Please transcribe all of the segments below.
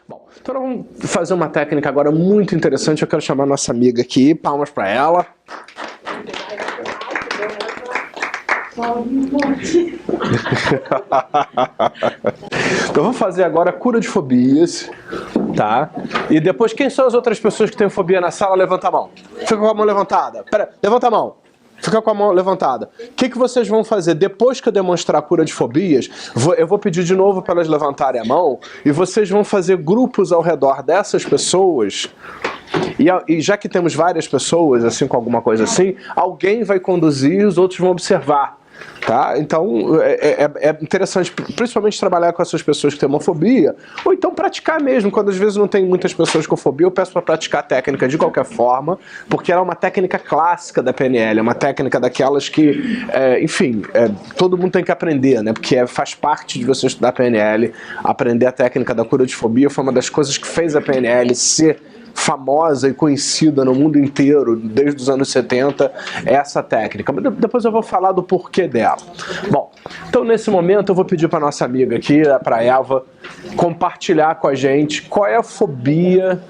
Bom, então nós vamos fazer uma técnica agora muito interessante. Eu quero chamar a nossa amiga aqui, palmas para ela. Então vamos fazer agora a cura de fobias, tá? E depois, quem são as outras pessoas que têm fobia na sala? Levanta a mão. Fica com a mão levantada. Pera, levanta a mão. Fica com a mão levantada. O que vocês vão fazer? Depois que eu demonstrar a cura de fobias, eu vou pedir de novo para elas levantarem a mão e vocês vão fazer grupos ao redor dessas pessoas. E já que temos várias pessoas, assim, com alguma coisa assim, alguém vai conduzir e os outros vão observar. Tá? Então é interessante principalmente trabalhar com essas pessoas que têm homofobia, ou então praticar mesmo, quando às vezes não tem muitas pessoas com fobia, eu peço para praticar a técnica de qualquer forma, porque ela é uma técnica clássica da PNL, é uma técnica daquelas que, enfim, todo mundo tem que aprender, né? Porque faz parte de você estudar PNL, aprender a técnica da cura de fobia foi uma das coisas que fez a PNL ser famosa e conhecida no mundo inteiro desde os anos 70, essa técnica. Mas depois eu vou falar do porquê dela. Bom, então nesse momento eu vou pedir para nossa amiga aqui, para Eva, compartilhar com a gente qual é a fobia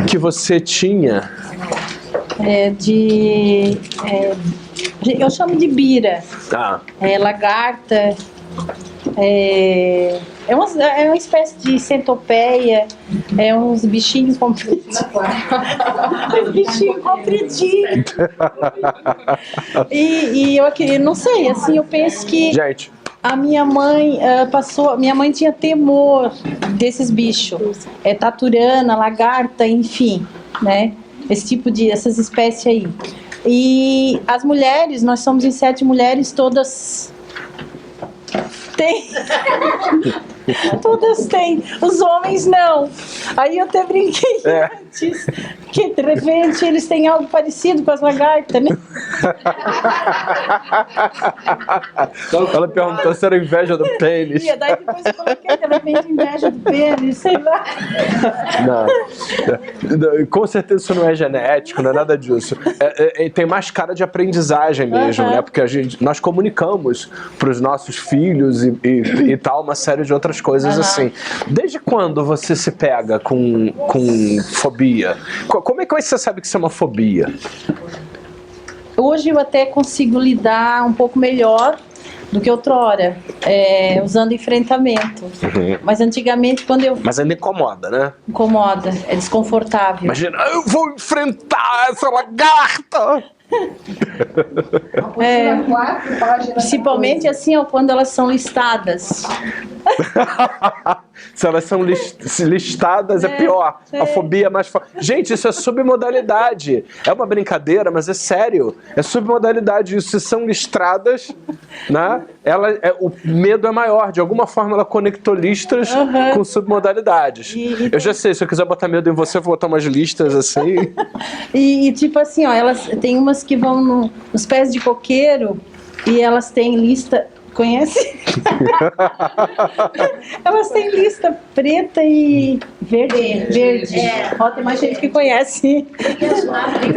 que você tinha. Eu chamo de bira. Ah. Lagarta. É uma espécie de centopeia, uns bichinhos compridinhos. Bichinhos compridinhos. E eu não sei, assim, eu penso que gente, a minha mãe minha mãe tinha temor desses bichos. Taturana, lagarta, enfim, né? Essas espécies aí. E as mulheres, nós somos em 7 mulheres, todas têm. Todas têm, os homens não. Aí eu até brinquei antes, que de repente eles têm algo parecido com as lagartas, né? Ela perguntou se era inveja do pênis. E daí depois eu coloquei de repente inveja do pênis, sei lá. Não, com certeza isso não é genético, não é nada disso. Tem mais cara de aprendizagem mesmo, né? Porque nós comunicamos para os nossos filhos e tal, uma série de outras coisas assim. Desde quando você se pega com fobia? Como é que você sabe que isso é uma fobia? Hoje eu até consigo lidar um pouco melhor do que outrora, usando enfrentamento. Mas antigamente quando eu... Mas ainda incomoda, né? Incomoda, é desconfortável. Imagina, eu vou enfrentar essa lagarta! Principalmente assim, quando elas são listadas. Se elas são listadas, é pior. A fobia é mais forte. Gente, isso é submodalidade. É uma brincadeira, mas é sério. É submodalidade. Isso, se são listradas, né? O medo é maior. De alguma forma, ela conectou listas com submodalidades. Eu já sei, se eu quiser botar medo em você, eu vou botar umas listas assim. E tipo assim, elas tem umas que vão nos pés de coqueiro e elas têm lista... Conhece? Elas têm lista preta e verde. Tem mais gente que conhece.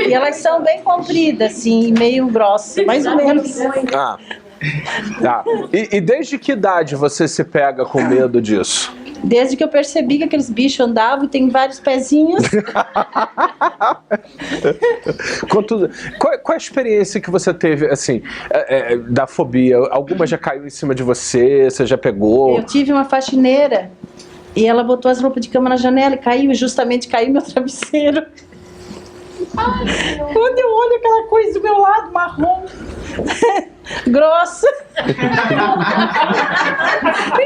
E elas são bem compridas, assim, meio grossas, mais ou menos. E desde que idade você se pega com medo disso? Desde que eu percebi que aqueles bichos andavam e tem vários pezinhos. Qual a experiência que você teve, assim, da fobia? Alguma já caiu em cima de você? Você já pegou? Eu tive uma faxineira e ela botou as roupas de cama na janela e caiu, justamente caiu meu travesseiro. Quando eu olho aquela coisa do meu lado, marrom, grossa,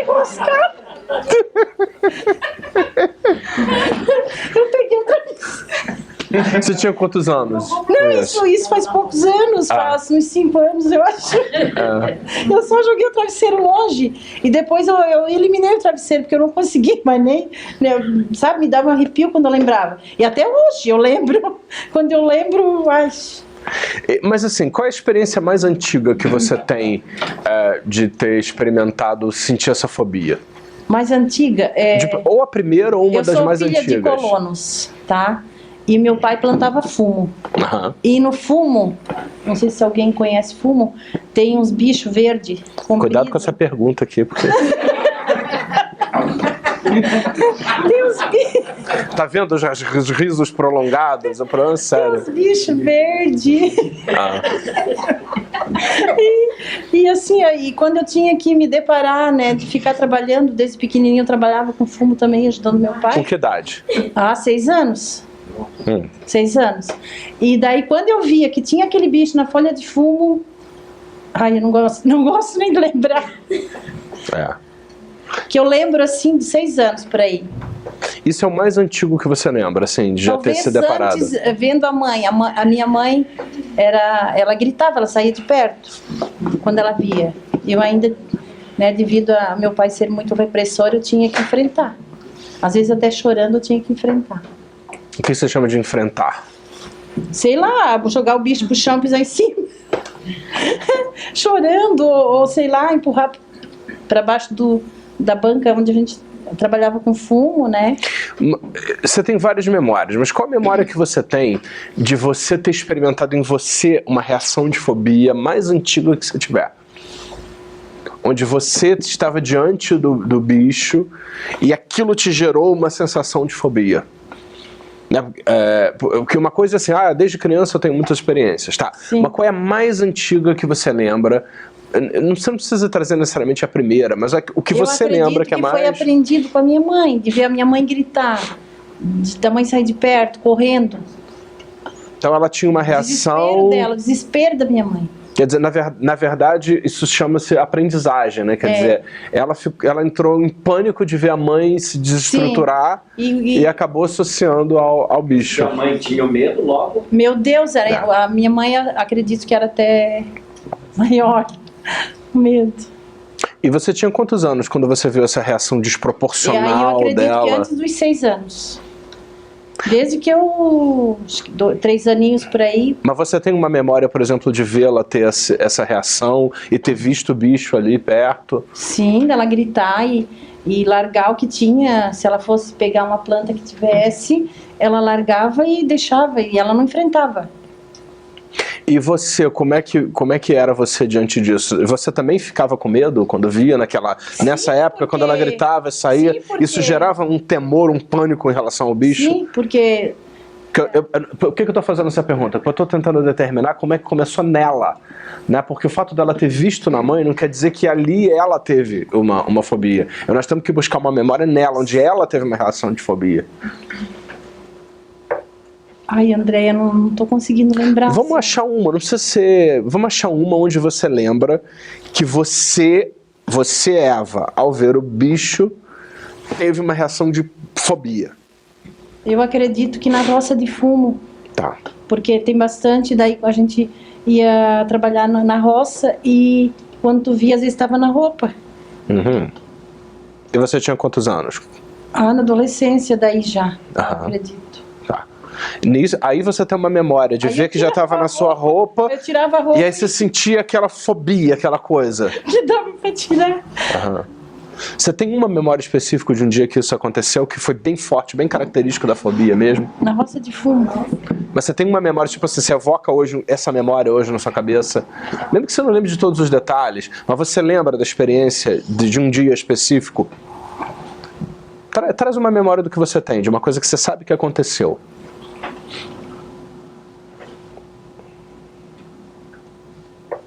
enroscada. Eu peguei outra vez. Você tinha quantos anos? Não, isso faz poucos anos, faz uns 5 anos, eu acho. Eu só joguei o travesseiro longe e depois eu eliminei o travesseiro, porque eu não consegui mais nem, sabe, me dava um arrepio quando eu lembrava. E até hoje eu lembro, quando eu lembro, acho. Mas assim, qual é a experiência mais antiga que você tem de ter experimentado sentir essa fobia? Mais antiga? Ou a primeira ou uma das mais antigas. Eu sou filha de colonos, tá? E meu pai plantava fumo. E no fumo, não sei se alguém conhece fumo, tem uns bichos verdes. Cuidado com essa pergunta aqui, porque... Tem uns Tá vendo os risos prolongados? É um problema sério. Os bichos verdes. Ah. E assim, aí, quando eu tinha que me deparar, né, de ficar trabalhando, desde pequenininho eu trabalhava com fumo também, ajudando meu Com pai. que idade? 6 anos. 6 anos. E daí, quando eu via que tinha aquele bicho na folha de fumo, ai, eu não gosto nem de lembrar. É. Que eu lembro, assim, de 6 anos por aí. Isso é o mais antigo que você lembra, assim, de já ter se deparado? Antes, vendo a minha mãe, ela gritava, ela saía de perto, quando ela via. Eu ainda, né, devido a meu pai ser muito repressor, eu tinha que enfrentar. Às vezes até chorando eu tinha que enfrentar. O que você chama de enfrentar? Sei lá, jogar o bicho pro chão e pisar em cima. Chorando, ou sei lá, empurrar para baixo da banca onde a gente trabalhava com fumo, né? Você tem várias memórias, mas qual a memória que você tem de você ter experimentado em você uma reação de fobia mais antiga que você tiver? Onde você estava diante do bicho e aquilo te gerou uma sensação de fobia. Porque uma coisa é assim, desde criança eu tenho muitas experiências, tá? Sim. Mas qual é a mais antiga que você lembra? Você não precisa trazer necessariamente a primeira, mas o que você lembra que é mais... foi aprendido com a minha mãe, de ver a minha mãe gritar, da mãe sair de perto, correndo. Então ela tinha uma reação... O desespero da minha mãe. Quer dizer, na verdade, isso chama-se aprendizagem, né? Quer dizer, ela entrou em pânico de ver a mãe se desestruturar e acabou associando ao bicho. A mãe tinha medo logo? Meu Deus, a minha mãe, acredito que era até maior. Medo. E você tinha quantos anos quando você viu essa reação desproporcional dela? Eu acredito que antes dos 6 anos. Desde que eu... 3 aninhos por aí. Mas você tem uma memória, por exemplo, de vê-la ter essa reação e ter visto o bicho ali perto? Sim, dela gritar e largar o que tinha. Se ela fosse pegar uma planta que tivesse, ela largava e deixava, e ela não enfrentava. E você, como é que era você diante disso? Você também ficava com medo quando via nessa época, quando ela gritava e saía? Sim, porque... Isso gerava um temor, um pânico em relação ao bicho? Sim, porque... Por que eu estou fazendo essa pergunta? Porque eu estou tentando determinar como é que começou nela. Né? Porque o fato dela ter visto na mãe não quer dizer que ali ela teve uma fobia. Nós temos que buscar uma memória nela, onde ela teve uma reação de fobia. Ai, Andréia, não tô conseguindo lembrar. Vamos achar uma, não precisa ser... Vamos achar uma onde você lembra que você, Eva, ao ver o bicho, teve uma reação de fobia. Eu acredito que na roça de fumo. Tá. Porque tem bastante, daí a gente ia trabalhar na roça e quando tu via, às vezes estava na roupa. Uhum. E você tinha quantos anos? Na adolescência daí já, acredito. Tá. Nisso, aí você tem uma memória de ver que já estava na sua roupa. Eu tirava a roupa. E aí você sentia aquela fobia, aquela coisa. Que dava pra tirar. Você tem uma memória específica de um dia que isso aconteceu, que foi bem forte, bem característico da fobia mesmo? Na roça de fumo. Mas você tem uma memória, tipo assim, você evoca hoje essa memória hoje na sua cabeça? Mesmo que você não lembre de todos os detalhes, mas você lembra da experiência de um dia específico? Traz uma memória do que você tem, de uma coisa que você sabe que aconteceu.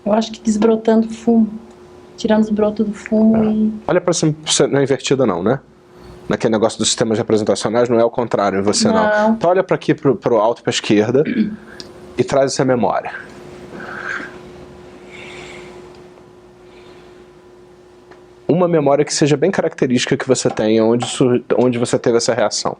Eu acho que desbrotando fumo. Tirando os brotos do fumo e... Olha pra cima, não é invertida não, né? Naquele negócio dos sistemas representacionais não é o contrário em você não. Então olha pra aqui, pro alto, pra esquerda e traz essa memória. Uma memória que seja bem característica que você tenha, onde você teve essa reação.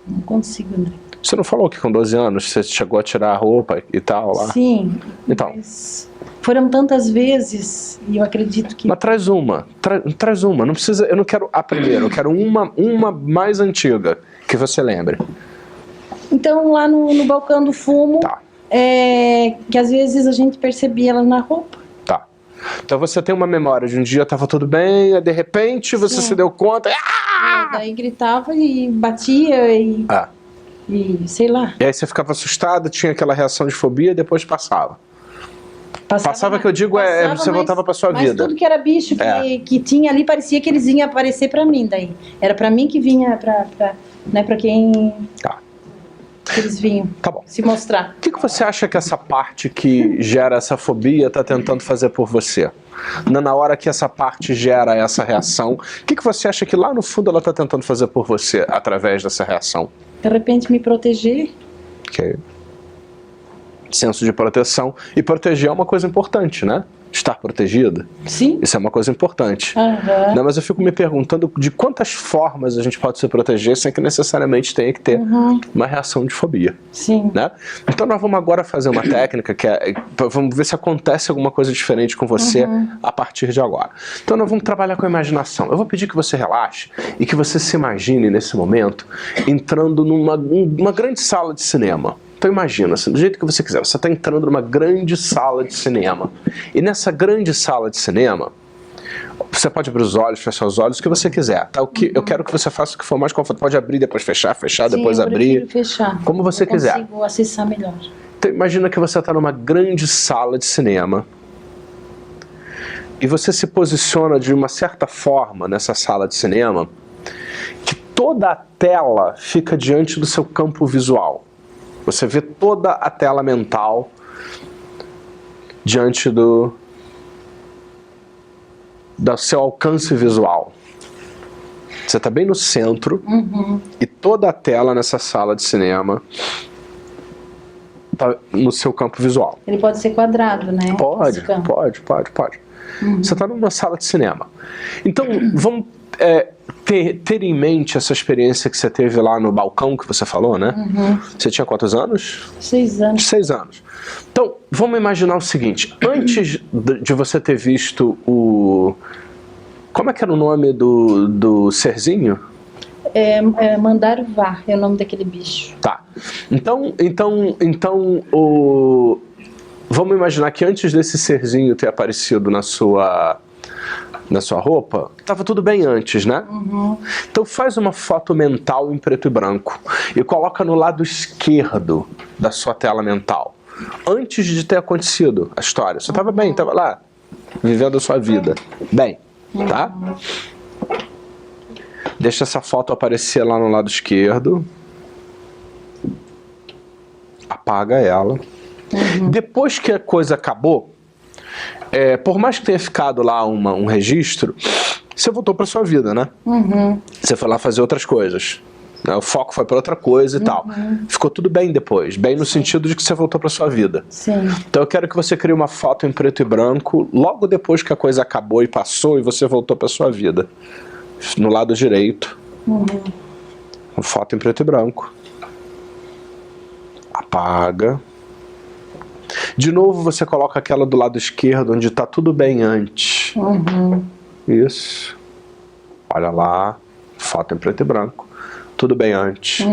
Não consigo, André. Você não falou que com 12 anos você chegou a tirar a roupa e tal lá? Sim. Então. Mas foram tantas vezes e eu acredito que... Mas traz uma. Traz uma. Não precisa, eu não quero a primeira, eu quero uma mais antiga que você lembre. Então lá no balcão do fumo, Tá. Que às vezes a gente percebia ela na roupa. Tá. Então você tem uma memória de um dia estava tudo bem, e de repente você se deu conta... Daí gritava e batia e sei lá. E aí você ficava assustada, tinha aquela reação de fobia e depois passava. Passava que eu digo você voltava pra sua vida. Mas tudo que era bicho que tinha ali, parecia que eles vinham aparecer pra mim daí. Era pra mim que vinha, né, pra quem... Tá. Que eles vinham se mostrar. O que você acha que essa parte que gera essa fobia está tentando fazer por você? Na hora que essa parte gera essa reação, o que você acha que lá no fundo ela está tentando fazer por você através dessa reação? De repente me proteger. Ok. Senso de proteção. E proteger é uma coisa importante, né? Estar protegida. Sim. Isso é uma coisa importante. Uhum. Não, mas eu fico me perguntando de quantas formas a gente pode se proteger sem que necessariamente tenha que ter uma reação de fobia. Sim. Né? Então nós vamos agora fazer uma técnica que vamos ver se acontece alguma coisa diferente com você a partir de agora. Então nós vamos trabalhar com a imaginação. Eu vou pedir que você relaxe e que você se imagine nesse momento entrando numa grande sala de cinema. Então imagina, assim, do jeito que você quiser, você está entrando numa grande sala de cinema. E nessa grande sala de cinema, você pode abrir os olhos, fechar os olhos, o que você quiser. Tá? Eu quero que você faça o que for mais confortável. Pode abrir, depois fechar, Sim, depois abrir. Fechar. Como você quiser. Eu consigo acessar melhor. Então imagina que você está numa grande sala de cinema. E você se posiciona de uma certa forma nessa sala de cinema, que toda a tela fica diante do seu campo visual. Você vê toda a tela mental diante do seu alcance visual. Você está bem no centro e toda a tela nessa sala de cinema está no seu campo visual. Ele pode ser quadrado, né? Pode. Você está numa sala de cinema. Então, vamos ter em mente essa experiência que você teve lá no balcão que você falou, né? Você tinha quantos anos? 6 anos. 6 anos. Então, vamos imaginar o seguinte. Antes de você ter visto o... Como é que era o nome do serzinho? Mandaruvá é o nome daquele bicho. Tá. Então vamos imaginar que antes desse serzinho ter aparecido na sua roupa, estava tudo bem antes, né? Então faz uma foto mental em preto e branco e coloca no lado esquerdo da sua tela mental. Antes de ter acontecido a história. Você estava bem, estava lá, vivendo a sua vida. Bem, tá? Deixa essa foto aparecer lá no lado esquerdo. Apaga ela. Depois que a coisa acabou, por mais que tenha ficado lá um registro, você voltou para sua vida, né? Você foi lá fazer outras coisas. O foco foi para outra coisa e tal. Ficou tudo bem depois. Bem no sentido de que você voltou para sua vida. Sim. Então eu quero que você crie uma foto em preto e branco logo depois que a coisa acabou e passou e você voltou para sua vida. No lado direito. Uma foto em preto e branco. Apaga. De novo você coloca aquela do lado esquerdo, onde está tudo bem antes. Isso. Olha lá. Foto em preto e branco. Tudo bem antes.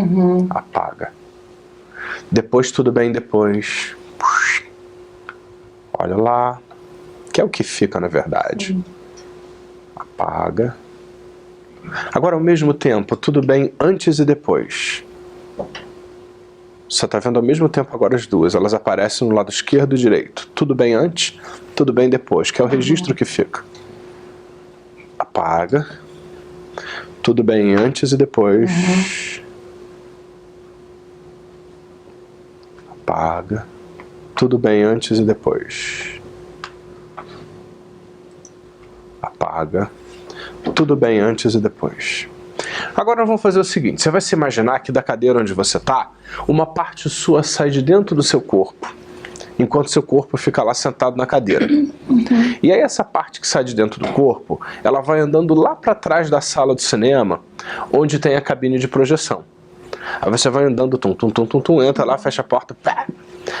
Apaga. Depois tudo bem depois. Olha lá. Que é o que fica na verdade. Apaga. Agora ao mesmo tempo, tudo bem antes e depois. Você está vendo ao mesmo tempo agora as duas. Elas aparecem no lado esquerdo e direito. Tudo bem antes, tudo bem depois. Que é o registro que fica. Apaga. Tudo bem antes e depois. Apaga. Tudo bem antes e depois. Apaga. Tudo bem antes e depois. Agora nós vamos fazer o seguinte. Você vai se imaginar que da cadeira onde você está, uma parte sua sai de dentro do seu corpo, enquanto seu corpo fica lá sentado na cadeira. E aí essa parte que sai de dentro do corpo, ela vai andando lá para trás da sala do cinema, onde tem a cabine de projeção. Aí você vai andando, entra lá, fecha a porta, pá.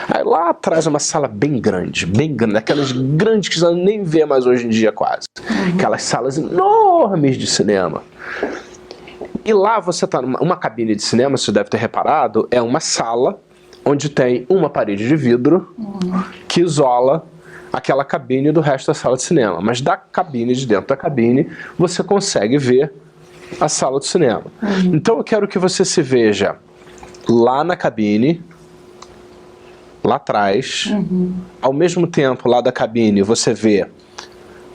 Aí lá atrás é uma sala bem grande, aquelas grandes que você nem vê mais hoje em dia quase. Aquelas salas enormes de cinema. E lá você está numa cabine de cinema, você deve ter reparado, é uma sala onde tem uma parede de vidro que isola aquela cabine do resto da sala de cinema. Mas da cabine, de dentro da cabine, você consegue ver a sala de cinema. Então eu quero que você se veja lá na cabine, lá atrás. Ao mesmo tempo, lá da cabine, você vê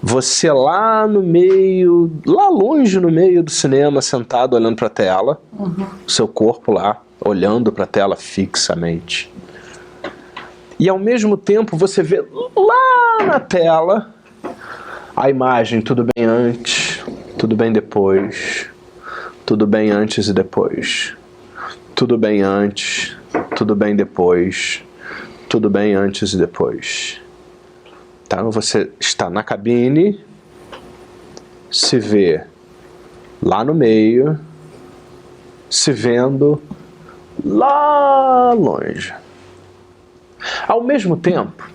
você lá no meio, lá longe no meio do cinema, sentado olhando para a tela, seu corpo lá, olhando para a tela fixamente. E ao mesmo tempo você vê lá na tela a imagem, tudo bem antes, tudo bem depois, tudo bem antes e depois, tudo bem antes, tudo bem depois, tudo bem antes e depois. Então você está na cabine, se vê lá no meio, se vendo lá longe. Ao mesmo tempo,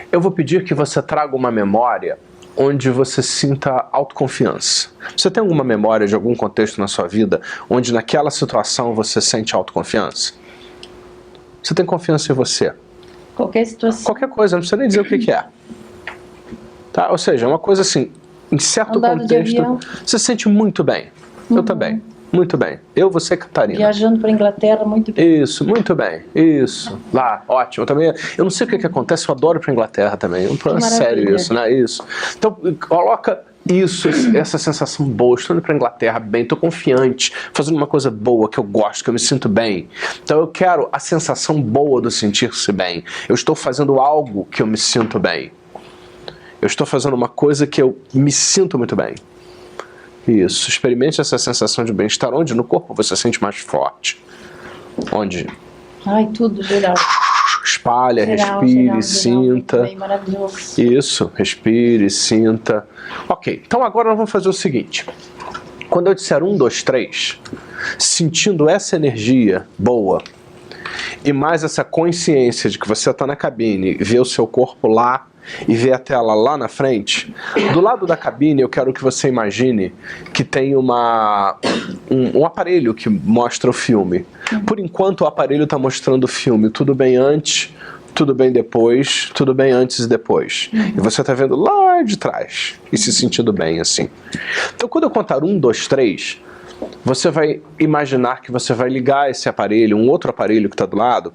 eu vou pedir que você traga uma memória onde você sinta autoconfiança. Você tem alguma memória de algum contexto na sua vida onde naquela situação você sente autoconfiança? Você tem confiança em você? Qualquer situação. Qualquer coisa, não precisa nem dizer o que é. Tá? Ou seja, uma coisa assim, em certo contexto, você se sente muito bem. Eu também. Muito bem. Eu, você, Catarina. Viajando para a Inglaterra, muito bem. Isso, muito bem. Isso. Lá, ótimo. Eu também, eu não sei o que acontece, eu adoro ir para a Inglaterra também. É um problema sério isso, né? Isso. Então, coloca isso, essa sensação boa. Estou indo para a Inglaterra bem, estou confiante, fazendo uma coisa boa que eu gosto, que eu me sinto bem. Então eu quero a sensação boa do sentir-se bem. Eu estou fazendo algo que eu me sinto bem. Eu estou fazendo uma coisa que eu me sinto muito bem. Isso, experimente essa sensação de bem-estar. Onde no corpo você sente mais forte? Onde? Ai, tudo, geral. Espalha, respire, sinta. Bem maravilhoso. Isso, respire, sinta. Ok, então agora nós vamos fazer o seguinte. Quando eu disser 1, 2, 3, sentindo essa energia boa e mais essa consciência de que você está na cabine, vê o seu corpo lá, e ver a tela lá na frente, do lado da cabine eu quero que você imagine que tem um aparelho que mostra o filme. Por enquanto o aparelho está mostrando o filme, tudo bem antes, tudo bem depois, tudo bem antes e depois. E você está vendo lá de trás e se sentindo bem assim. Então quando eu contar 1, 2, 3, você vai imaginar que você vai ligar esse aparelho, um outro aparelho que está do lado,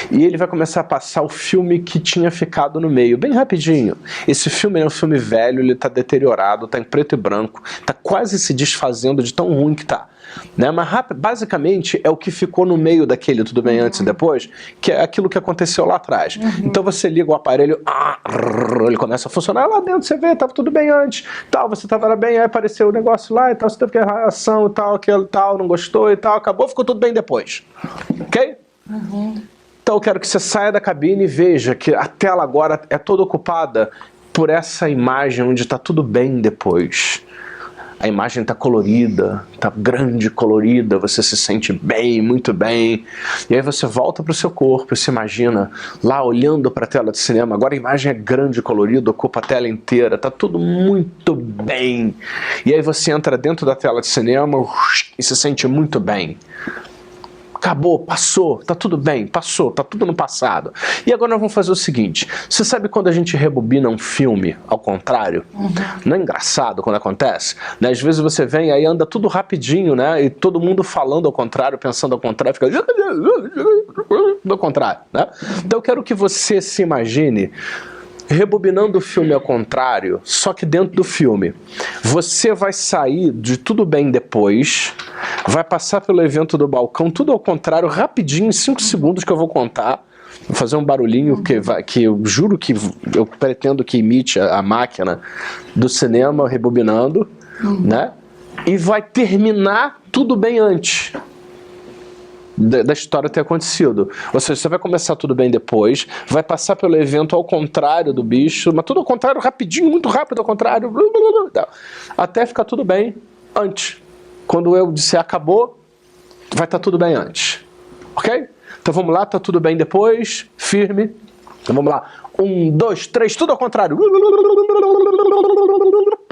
e ele vai começar a passar o filme que tinha ficado no meio, bem rapidinho. Esse filme é um filme velho, ele está deteriorado, está em preto e branco, está quase se desfazendo de tão ruim que está. Né? Mas basicamente é o que ficou no meio daquele tudo bem antes e depois, que é aquilo que aconteceu lá atrás. Então você liga o aparelho, ele começa a funcionar, lá dentro você vê, estava tudo bem antes, tal, você estava bem, aí apareceu o negócio lá e tal, você teve que errar a ação e tal, aquilo tal, não gostou e tal, acabou, ficou tudo bem depois. Ok? Então eu quero que você saia da cabine e veja que a tela agora é toda ocupada por essa imagem onde está tudo bem depois. A imagem está colorida, está grande, colorida, você se sente bem, muito bem. E aí você volta para o seu corpo e se imagina lá olhando para a tela de cinema. Agora a imagem é grande, colorida, ocupa a tela inteira, está tudo muito bem. E aí você entra dentro da tela de cinema e se sente muito bem. Acabou, passou, tá tudo bem, passou, tá tudo no passado. E agora nós vamos fazer o seguinte, você sabe quando a gente rebobina um filme ao contrário? Não é engraçado quando acontece? Né? Às vezes você vem aí anda tudo rapidinho, né? E todo mundo falando ao contrário, pensando ao contrário, fica do contrário, né? Então eu quero que você se imagine rebobinando o filme ao contrário, só que dentro do filme. Você vai sair de tudo bem depois, vai passar pelo evento do balcão, tudo ao contrário, rapidinho, em 5 segundos que eu vou contar. Vou fazer um barulhinho que eu juro que eu pretendo que imite a máquina do cinema rebobinando, né? E vai terminar tudo bem antes da história ter acontecido. Ou seja, você vai começar tudo bem depois, vai passar pelo evento ao contrário do bicho, mas tudo ao contrário, rapidinho, muito rápido ao contrário, até ficar tudo bem antes. Quando eu disser acabou, vai estar tudo bem antes. Ok? Então vamos lá, tá tudo bem depois, firme. Então vamos lá. 1, 2, 3, tudo ao contrário.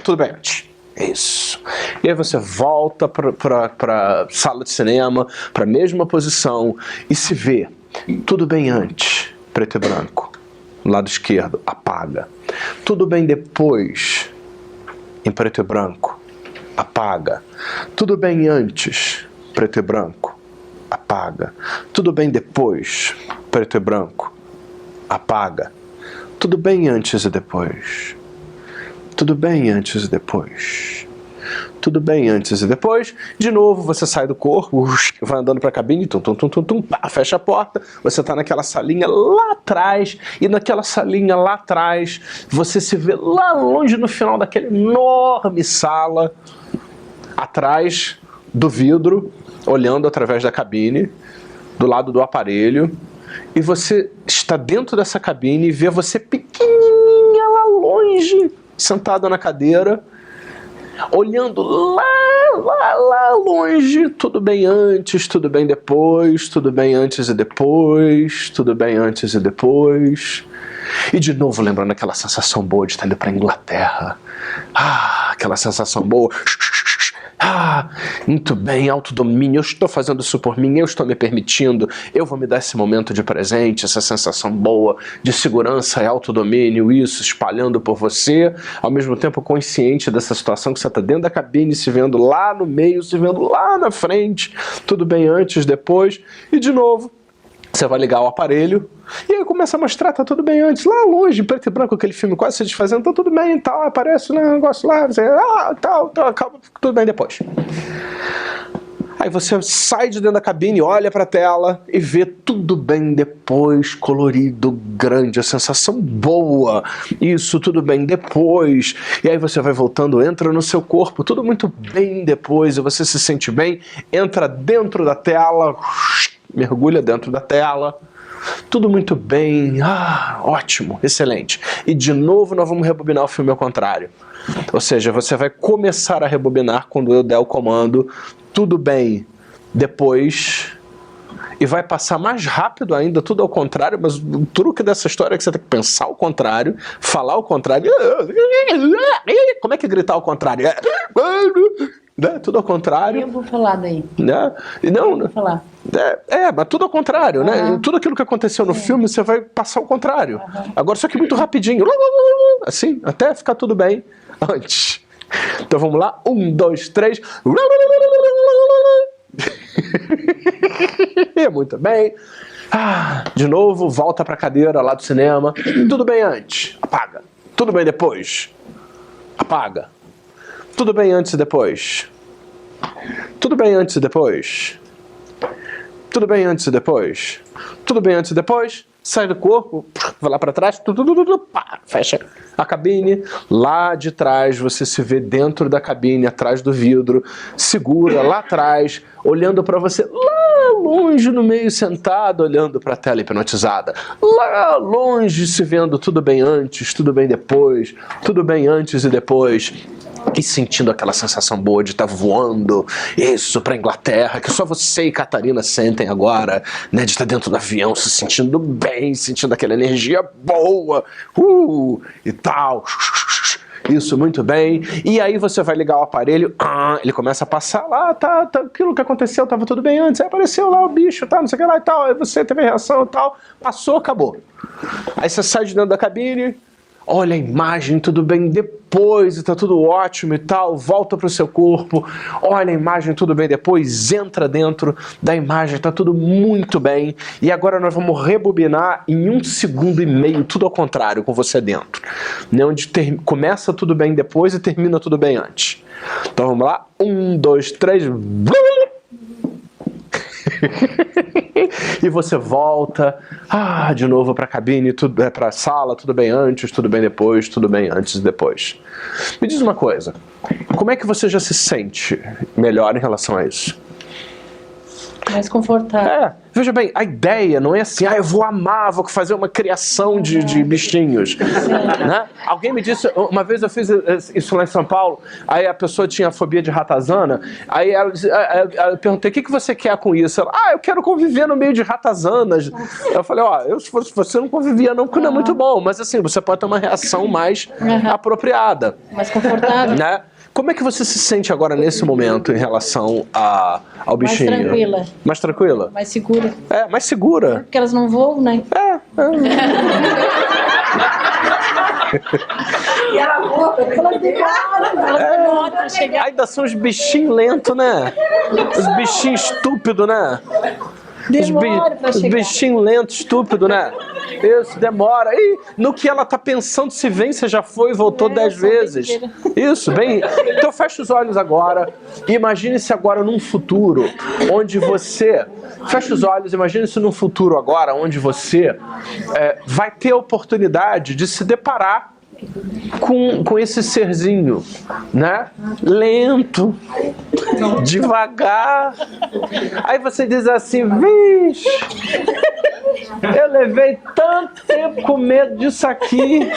Tudo bem antes. Isso. E aí você volta para sala de cinema, para a mesma posição e se vê. Tudo bem antes, preto e branco. Lado esquerdo, apaga. Tudo bem depois, em preto e branco, apaga. Tudo bem antes, preto e branco, apaga. Tudo bem depois, preto e branco, apaga. Tudo bem antes e depois. Tudo bem antes e depois. Tudo bem antes e depois. De novo você sai do corpo, vai andando para a cabine, pá, fecha a porta, você está naquela salinha lá atrás, e naquela salinha lá atrás você se vê lá longe no final daquela enorme sala, atrás do vidro, olhando através da cabine, do lado do aparelho, e você está dentro dessa cabine e vê você pequenininha lá longe, sentada na cadeira, olhando lá longe, tudo bem antes, tudo bem depois, tudo bem antes e depois, tudo bem antes e depois. E de novo lembrando aquela sensação boa de estar indo para a Inglaterra. Aquela sensação boa. Muito bem, autodomínio, eu estou fazendo isso por mim, eu estou me permitindo, eu vou me dar esse momento de presente, essa sensação boa de segurança e autodomínio, isso espalhando por você, ao mesmo tempo consciente dessa situação que você está dentro da cabine, se vendo lá no meio, se vendo lá na frente, tudo bem antes, depois, e de novo, você vai ligar o aparelho e aí começa a mostrar, tá tudo bem antes, lá longe, preto e branco, aquele filme quase se desfazendo, tá tudo bem e tal, aparece um negócio lá, você, tal, acaba, tudo bem depois. Aí você sai de dentro da cabine, olha pra tela e vê tudo bem depois, colorido, grande, a sensação boa, isso, tudo bem depois. E aí você vai voltando, entra no seu corpo, tudo muito bem depois, e você se sente bem, entra dentro da tela, mergulha dentro da tela, tudo muito bem, ótimo, excelente. E de novo nós vamos rebobinar o filme ao contrário. Ou seja, você vai começar a rebobinar quando eu der o comando, tudo bem, depois, e vai passar mais rápido ainda, tudo ao contrário, mas o truque dessa história é que você tem que pensar ao contrário, falar ao contrário. Como é que é gritar ao contrário? Né? Tudo ao contrário. Eu vou falar daí. Né? Não, vou falar. Mas tudo ao contrário, né? Tudo aquilo que aconteceu no filme, você vai passar ao contrário. Agora, só que muito rapidinho. Assim, até ficar tudo bem antes. Então vamos lá. 1, 2, 3. Muito bem. De novo, volta pra cadeira lá do cinema. Tudo bem antes. Apaga. Tudo bem depois. Apaga. Tudo bem antes e depois. Tudo bem antes e depois. Tudo bem antes e depois. Tudo bem antes e depois. Sai do corpo, vai lá para trás, pá, fecha a cabine. Lá de trás você se vê dentro da cabine, atrás do vidro, segura lá atrás, olhando para você lá longe no meio, sentado, olhando para a tela hipnotizada. Lá longe se vendo tudo bem antes, tudo bem depois, tudo bem antes e depois. E sentindo aquela sensação boa de estar voando, isso, para a Inglaterra, que só você e Catarina sentem agora, né, de estar dentro do avião, se sentindo bem, sentindo aquela energia boa, e tal, isso, muito bem. E aí você vai ligar o aparelho, ele começa a passar lá, tá, aquilo que aconteceu, tava tudo bem antes, aí apareceu lá o bicho, tá, não sei o que lá e tal, aí você teve a reação e tal, passou, acabou. Aí você sai de dentro da cabine, olha a imagem, tudo bem depois, e tá tudo ótimo e tal, volta pro seu corpo, olha a imagem, tudo bem depois, entra dentro da imagem, tá tudo muito bem, e agora nós vamos rebobinar em 1,5 segundos, tudo ao contrário, com você dentro, né? Onde começa tudo bem depois e termina tudo bem antes. Então vamos lá, 1, 2, 3... E você volta de novo para a cabine, para a sala, tudo bem antes, tudo bem depois, tudo bem antes e depois. Me diz uma coisa, como é que você já se sente melhor em relação a isso? Mais confortável. Veja bem, a ideia não é assim, eu vou amar, vou fazer uma criação de bichinhos. Né? Alguém me disse, uma vez eu fiz isso lá em São Paulo, aí a pessoa tinha fobia de ratazana, aí eu perguntei, o que você quer com isso? Ela, eu quero conviver no meio de ratazanas. Eu falei, se você não convivia não, porque não é muito bom, mas assim, você pode ter uma reação mais apropriada. Mais confortável. Né? Como é que você se sente agora nesse momento em relação ao bichinho? Mais tranquila. Mais tranquila? Mais segura. Mais segura. Porque elas não voam, né? E ela voa, Elas demoram chegar. Ainda são os bichinhos lentos, né? Os bichinhos estúpidos, né? Demora pra Os chegar. bichinhos lentos, estúpido, né? Isso, demora. E no que ela tá pensando, se vem, você já foi e voltou 10 vezes. Isso, bem. Então fecha os olhos agora. E imagine-se agora num futuro onde você... Fecha os olhos, imagine-se num futuro agora onde você vai ter a oportunidade de se deparar com esse serzinho, né? Lento, devagar. Aí você diz assim, vixe, eu levei tanto tempo com medo disso aqui.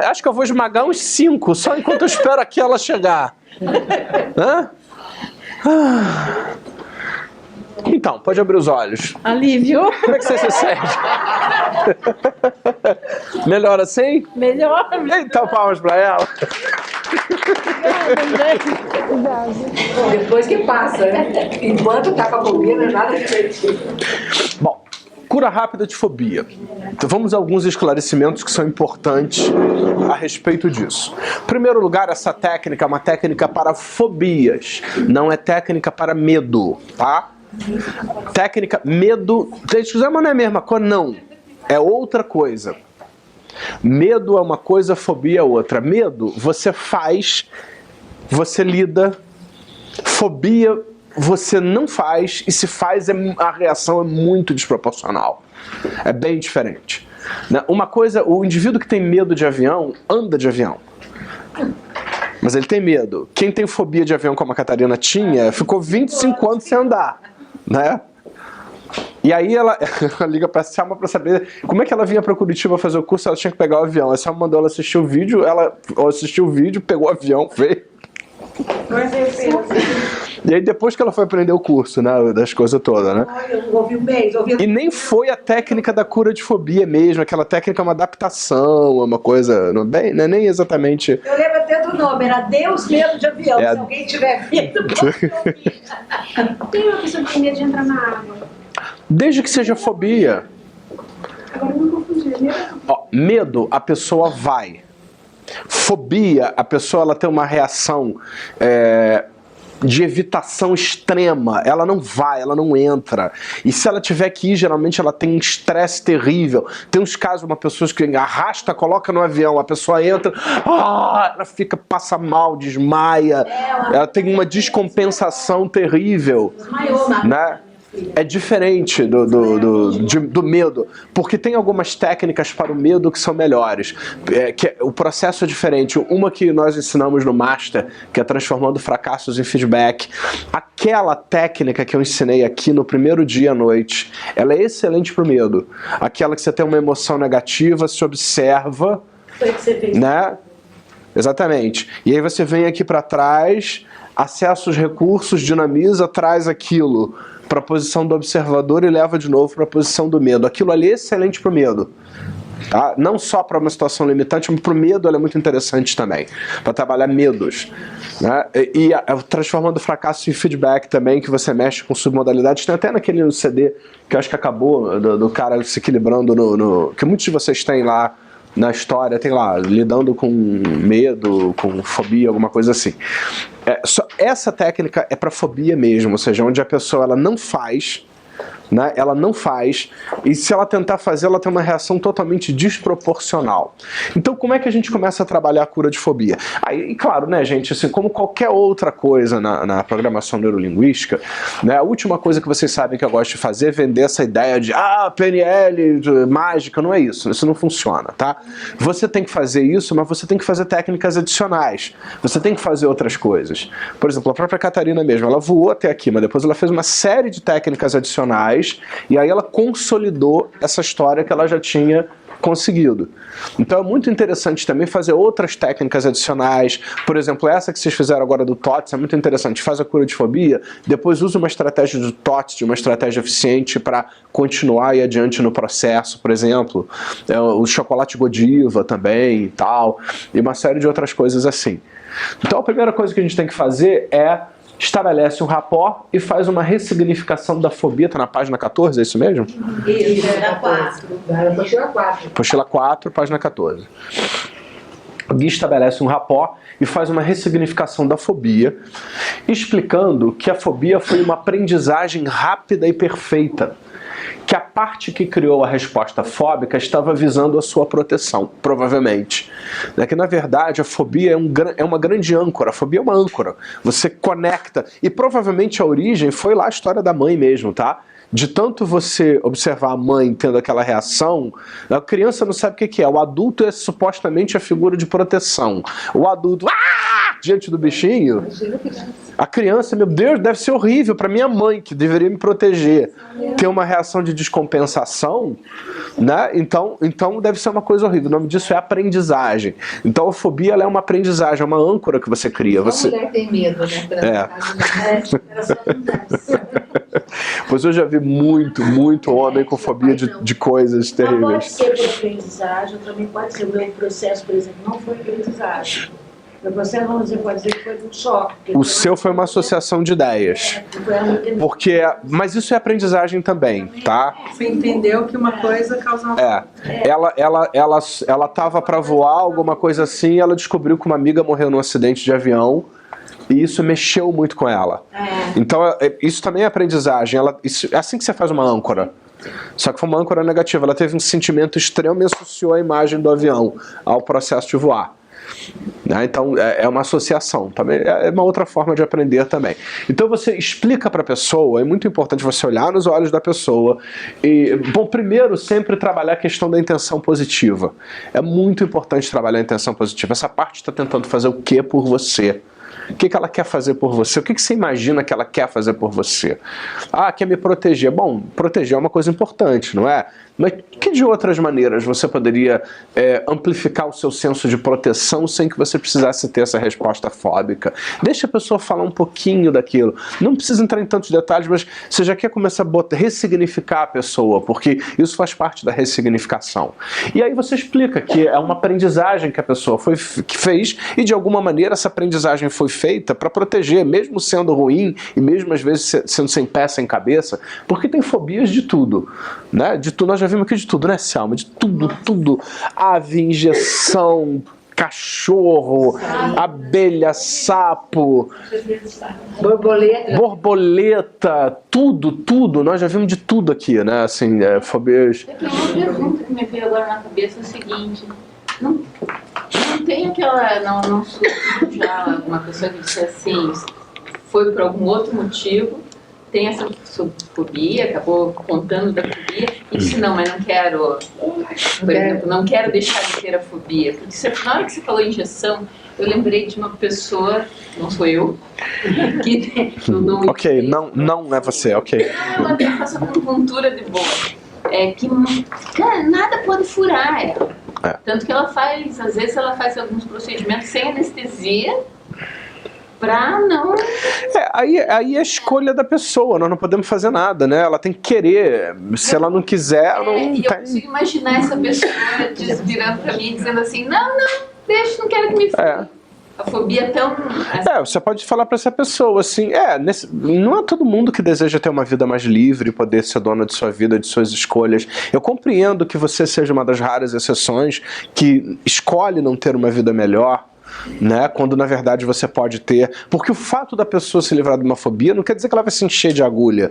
Acho que eu vou esmagar uns 5, só enquanto eu espero aqui ela chegar. Hã? Então, pode abrir os olhos. Alívio. Como é que você se sente? Melhor assim? Melhor. Então, palmas pra ela. Depois que passa, né? Enquanto tá com a fobia, não é nada divertido. Bom, cura rápida de fobia. Então, vamos a alguns esclarecimentos que são importantes a respeito disso. Em primeiro lugar, essa técnica é uma técnica para fobias, não é técnica para medo, tá? Técnica, medo, mas não é a mesma coisa, não. É outra coisa. Medo é uma coisa, fobia é outra. Medo, você faz, você lida. Fobia, você não faz. E se faz, a reação é muito desproporcional. É bem diferente. Uma coisa, o indivíduo que tem medo de avião, anda de avião. Mas ele tem medo. Quem tem fobia de avião, como a Catarina tinha, ficou 25 anos sem andar. Né? E aí ela liga pra Selma pra saber como é que ela vinha pra Curitiba fazer o curso. Ela tinha que pegar o avião. A Selma mandou ela assistir o vídeo, ela assistiu o vídeo, pegou o avião, veio. E aí depois que ela foi aprender o curso, né, das coisas todas, né? Eu ouvi um mês, E nem foi a técnica da cura de fobia mesmo, aquela técnica é uma adaptação, é uma coisa, não é nem exatamente... Eu lembro até do nome, era Deus medo de avião, É. se alguém tiver medo. Tem uma pessoa que tem medo de entrar na água. Desde que seja fobia. Agora eu não confundi. Ó, medo, a pessoa vai. Fobia, a pessoa ela tem uma reação de evitação extrema. Ela não vai, ela não entra. E se ela tiver que ir, geralmente ela tem um estresse terrível. Tem uns casos, uma pessoa que arrasta, coloca no avião, a pessoa entra, ela fica, passa mal, desmaia. Ela tem uma descompensação terrível. Né? É diferente do medo, porque tem algumas técnicas para o medo que são melhores. O processo é diferente. Uma que nós ensinamos no Master, que é transformando fracassos em feedback. Aquela técnica que eu ensinei aqui no primeiro dia à noite, ela é excelente para o medo. Aquela que você tem uma emoção negativa, se observa, Foi o que você fez. né? Exatamente. E aí você vem aqui para trás, acessa os recursos, dinamiza, traz aquilo para a posição do observador e leva de novo para a posição do medo. Aquilo ali é excelente para o medo. Tá? Não só para uma situação limitante, mas para o medo ela é muito interessante também, para trabalhar medos. Né? E transformando fracasso em feedback também, que você mexe com submodalidades. Tem até naquele CD que eu acho que acabou, do cara se equilibrando que muitos de vocês têm lá na história, tem lá, lidando com medo, com fobia, alguma coisa assim. Essa técnica é para fobia mesmo, ou seja, onde a pessoa ela não faz, né? Ela não faz, e se ela tentar fazer, ela tem uma reação totalmente desproporcional. Então, como é que a gente começa a trabalhar a cura de fobia? Aí, claro, né, gente, assim, como qualquer outra coisa na programação neurolinguística, né, a última coisa que vocês sabem que eu gosto de fazer é vender essa ideia de PNL, mágica, não é isso, isso não funciona, tá? Você tem que fazer isso, mas você tem que fazer técnicas adicionais, você tem que fazer outras coisas. Por exemplo, a própria Catarina mesmo, ela voou até aqui, mas depois ela fez uma série de técnicas adicionais. E aí ela consolidou essa história que ela já tinha conseguido. Então é muito interessante também fazer outras técnicas adicionais. Por exemplo, essa que vocês fizeram agora do TOTS é muito interessante. Faz a cura de fobia, depois usa uma estratégia do TOTS, de uma estratégia eficiente para continuar e adiante no processo, por exemplo. O chocolate Godiva também e tal. E uma série de outras coisas assim. Então a primeira coisa que a gente tem que fazer é estabelece um rapport e faz uma ressignificação da fobia. Está na página 14, é isso mesmo? Isso, era 4. Era apostila 4. Apostila 4, página 14. Gui estabelece um rapport e faz uma ressignificação da fobia, explicando que a fobia foi uma aprendizagem rápida e perfeita, que a parte que criou a resposta fóbica estava visando a sua proteção, provavelmente. Que na verdade a fobia é uma grande âncora, a fobia é uma âncora, você conecta, e provavelmente a origem foi lá a história da mãe mesmo, tá? De tanto você observar a mãe tendo aquela reação, a criança não sabe o que é. O adulto é supostamente a figura de proteção. O adulto, diante do bichinho, a criança, meu Deus, deve ser horrível para minha mãe, que deveria me proteger, ter uma reação de descompensação, né? Então deve ser uma coisa horrível. O nome disso é aprendizagem. Então a fobia, ela é uma aprendizagem, é uma âncora que você cria. Você... A mulher tem medo, né? Pois eu já vi muito homem com fobia de coisas terríveis. Pode ser por aprendizagem, também pode ser o meu processo, por exemplo, não foi aprendizagem. Meu processo, vamos dizer, pode dizer que foi um choque. O seu foi uma associação de ideias. Mas isso é aprendizagem também, tá? Você entendeu que uma coisa causa uma... Ela estava para voar, alguma coisa assim, ela descobriu que uma amiga morreu num acidente de avião. E isso mexeu muito com ela. Então, isso também é aprendizagem. É assim que você faz uma âncora. Só que foi uma âncora negativa. Ela teve um sentimento extremo e associou a imagem do avião ao processo de voar. Então, é uma associação. Também é uma outra forma de aprender também. Então, você explica para a pessoa. É muito importante você olhar nos olhos da pessoa. E, bom, primeiro, sempre trabalhar a questão da intenção positiva. É muito importante trabalhar a intenção positiva. Essa parte está tentando fazer o que por você? O que ela quer fazer por você? O que você imagina que ela quer fazer por você? Quer me proteger. Bom, proteger é uma coisa importante, não é? Mas que de outras maneiras você poderia amplificar o seu senso de proteção sem que você precisasse ter essa resposta fóbica? Deixa a pessoa falar um pouquinho daquilo. Não precisa entrar em tantos detalhes, mas você já quer começar a ressignificar a pessoa, porque isso faz parte da ressignificação. E aí você explica que é uma aprendizagem que a pessoa que fez, e de alguma maneira essa aprendizagem foi feita para proteger, mesmo sendo ruim, e mesmo às vezes sendo sem pé, sem cabeça, porque tem fobias de tudo, né? De tudo, nós já vimos aqui de tudo, né, Selma? De tudo. Ave, injeção, cachorro, abelha, sapo, borboleta, tudo. Nós já vimos de tudo aqui, né? Assim, fobias. Tem uma pergunta que me veio agora na cabeça, é o seguinte: não tem aquela, não surgiu já uma pessoa que disse assim, foi por algum outro motivo, tem essa fobia, acabou contando da fobia, e disse, não, mas não quero, por exemplo, não quero deixar de ter a fobia. Porque na hora que você falou injeção, eu lembrei de uma pessoa, não sou eu, que não ok, não é você, ok. Não, ela tem essa acupuntura de boa. Que cara, nada pode furar ela. Tanto que ela faz, às vezes ela faz alguns procedimentos sem anestesia, pra não... Aí é a escolha da pessoa, nós não podemos fazer nada, né? Ela tem que querer, se ela não quiser, não tem. Eu consigo imaginar essa pessoa virando pra mim, dizendo assim, não, deixa, não quero que me fure. A fobia é tão... você pode falar para essa pessoa assim, não é todo mundo que deseja ter uma vida mais livre, poder ser dona de sua vida, de suas escolhas. Eu compreendo que você seja uma das raras exceções que escolhe não ter uma vida melhor, né? Quando na verdade você pode ter, porque o fato da pessoa se livrar de uma fobia não quer dizer que ela vai se encher de agulha.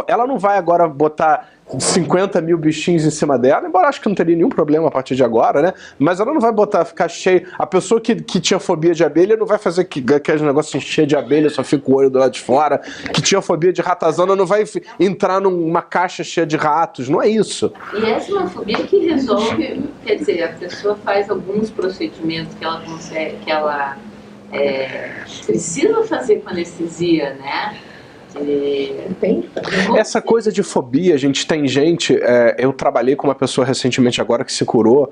Ela não vai agora botar 50 mil bichinhos em cima dela, embora acho que não teria nenhum problema a partir de agora, né? Mas ela não vai ficar cheio. A pessoa que tinha fobia de abelha não vai fazer aqueles negócios encher de abelha, só fica o olho do lado de fora. Que tinha fobia de ratazana não vai entrar numa caixa cheia de ratos, não é isso. E essa é uma fobia que resolve, quer dizer, a pessoa faz alguns procedimentos que ela consegue, que ela precisa fazer com anestesia, né? Essa coisa de fobia, gente, tem gente, eu trabalhei com uma pessoa recentemente agora que se curou,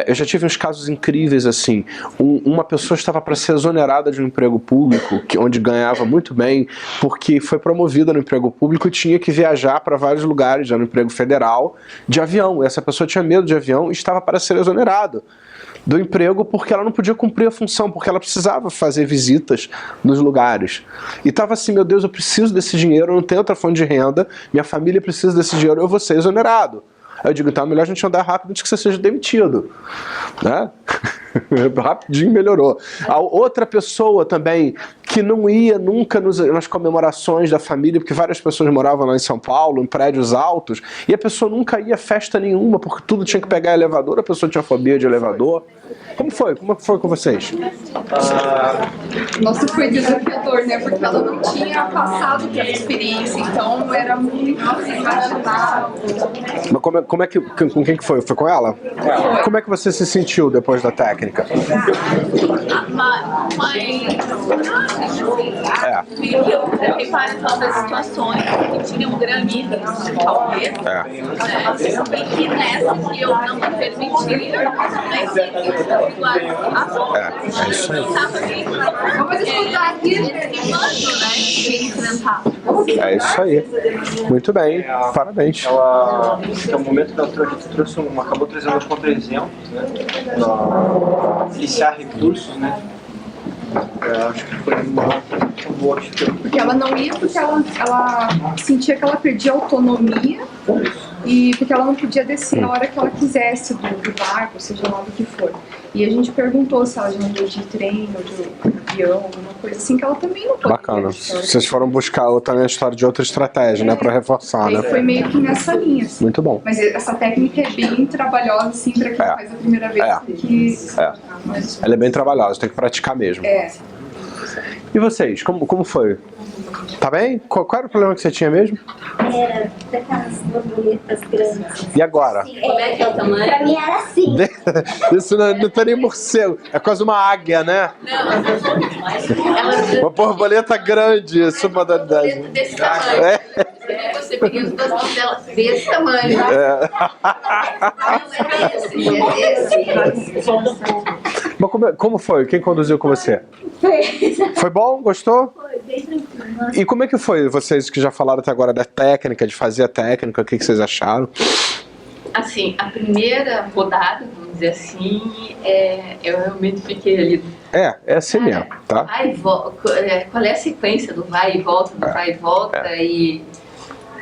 eu já tive uns casos incríveis assim, uma pessoa estava para ser exonerada de um emprego público, onde ganhava muito bem, porque foi promovida no emprego público e tinha que viajar para vários lugares, já no emprego federal, de avião. Essa pessoa tinha medo de avião e estava para ser exonerado do emprego porque ela não podia cumprir a função, porque ela precisava fazer visitas nos lugares. E estava assim, meu Deus, eu preciso desse dinheiro, eu não tenho outra fonte de renda, minha família precisa desse dinheiro, eu vou ser exonerado. Aí eu digo, então é melhor a gente andar rápido antes que você seja demitido, né? Rapidinho melhorou. A outra pessoa também que não ia nunca nas comemorações da família, porque várias pessoas moravam lá em São Paulo, em prédios altos, e a pessoa nunca ia a festa nenhuma, porque tudo tinha que pegar elevador, a pessoa tinha fobia de elevador. Como foi? Como foi com vocês? Nossa, foi desafiador, né? Porque ela não tinha passado pela experiência, então era muito imaginável. Mas com quem que foi? Foi com ela? Foi. Como é que você se sentiu depois da técnica? Meio que eu coloquei várias outras situações que tinham granito, talvez. Bem que nessa que eu não me permitia, mas É isso aí. Vamos escutar aqui. É isso aí. Muito bem. Parabéns. Ela, acho que é o momento da autora que trouxe acabou trazendo um contra-exemplo, né? Pra iniciar recursos, né? Acho que foi uma boa atitude. Porque ela não ia porque ela sentia que ela perdia autonomia e porque ela não podia descer a hora que ela quisesse do barco, seja lá do que for. E a gente perguntou se ela já andou de trem ou de avião, alguma coisa assim, que ela também não podia. Bacana. Vocês foram buscar também a história de outra estratégia, né? Pra reforçar, né? Foi meio que nessa linha. Assim. Muito bom. Mas essa técnica é bem trabalhosa, assim, pra quem faz a primeira vez. Ela é bem trabalhosa, tem que praticar mesmo. E vocês, como foi? Tá bem? Qual era o problema que você tinha mesmo? Era daquelas borboletas grandes. E agora? Como é que é o tamanho? Pra mim era assim. Isso não tem nem morcego, é quase uma águia, né? Não, uma borboleta grande, essa modalidade. desse tamanho. Você pega as duas mãos dela desse tamanho. Mas como foi? Quem conduziu com você? Foi bom? Gostou? Foi bem tranquilo. E como é que foi? Vocês que já falaram até agora da técnica, de fazer a técnica, o que vocês acharam? Assim, a primeira rodada, vamos dizer assim, eu realmente fiquei ali. É assim mesmo, tá? Vai e volta, qual é a sequência do vai e volta, e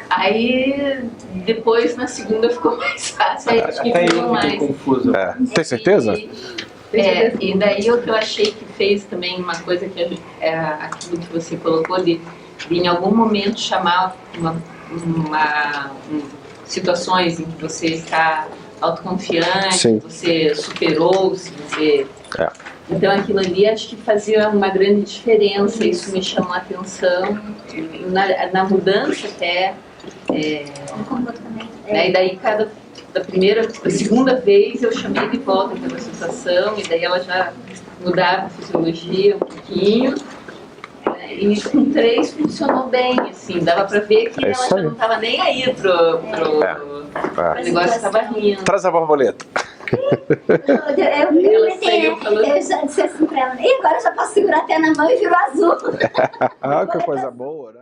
aí depois na segunda ficou mais fácil, aí acho que ficou mais confuso. Tem certeza? E daí o que eu achei que fez também uma coisa que aquilo que você colocou de em algum momento chamar situações em que você está autoconfiante, Sim. você superou-se, você... Então aquilo ali acho que fazia uma grande diferença, isso me chamou a atenção, na mudança até, né, e daí da segunda vez eu chamei de volta aquela situação, e daí ela já mudava a fisiologia um pouquinho, e com 3 funcionou bem, assim, dava pra ver que ela já não estava nem aí pro negócio que estava rindo. Traz a borboleta. Eu me metei, eu já disse assim pra ela, e agora eu já posso segurar até na mão e virou azul. Que coisa boa, né?